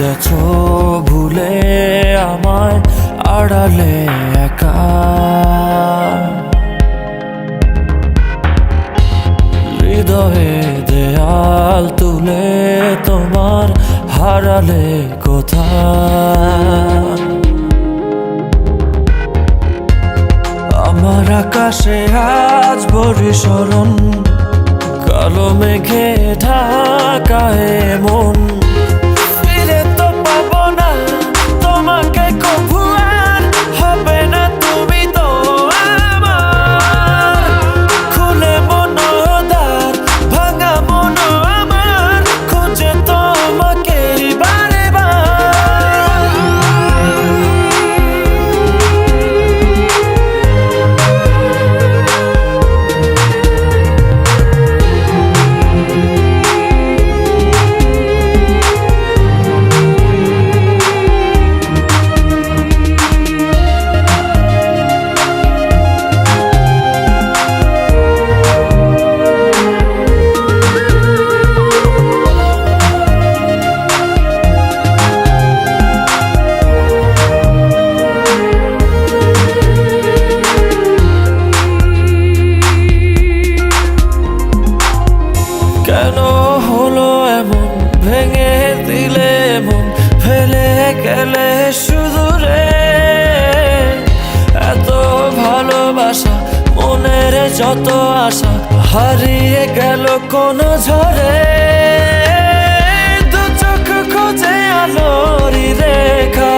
গেছো ভুলে আমায় আড়ালে একা, হৃদয়ে দেয়াল তুলে তোমার হারালে কোথায়। আমার আকাশে আজ বরিশরণ, কালো মেঘে ঢাকায় মন। কেন হলো এমন, ভেঙে দিলে মন, ফেলে গেলে শুধু রে। এত ভালোবাসা, মনের যত আশা হারিয়ে গেল কোন ঝড়ে। দু চোখ খোঁজে আলোরই রেখা,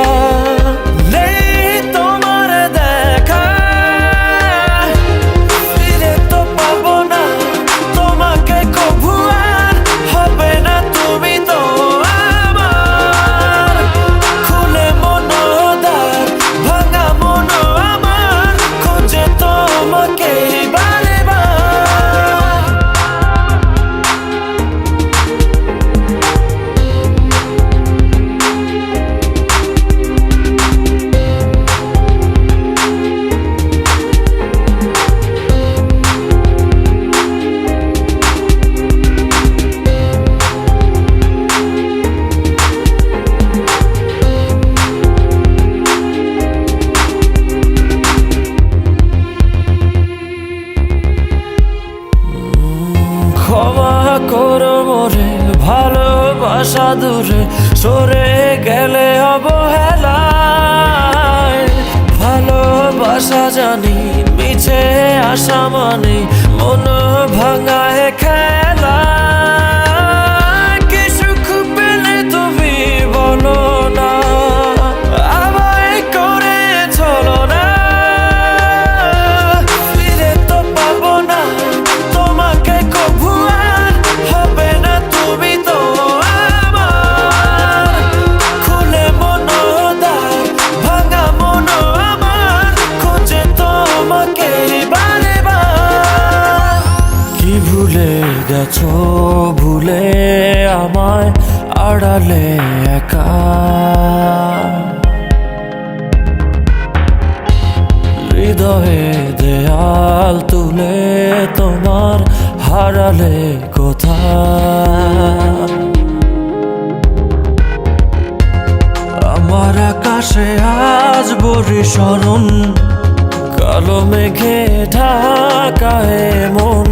ক্ষমা করো মোরে, ভালোবাসা দূরে সরে গেলে অবহেলায়। ভালোবাসা জানি মিছে আশা মানে মন ভাঙায় খেলা। কি সুখ পেলে তুমি বলো না, আমায় করে চলো না। ফিরে তো পাবো না তোমাকে কভু, আর হবে না তুমি তো আমার। খুলে মন দ্বার, ভাঙা মন আমার, খোঁজে তোমাকে বারে বার। কি ভুলে গেছো ভুলে আমায় আড়ালে একা, হৃদয়ে দেয়াল তুলে তোমার হারালে কোথায়। আমার আকাশে আজ বরিশরণ, কালো মেঘে ঢাকায় মন।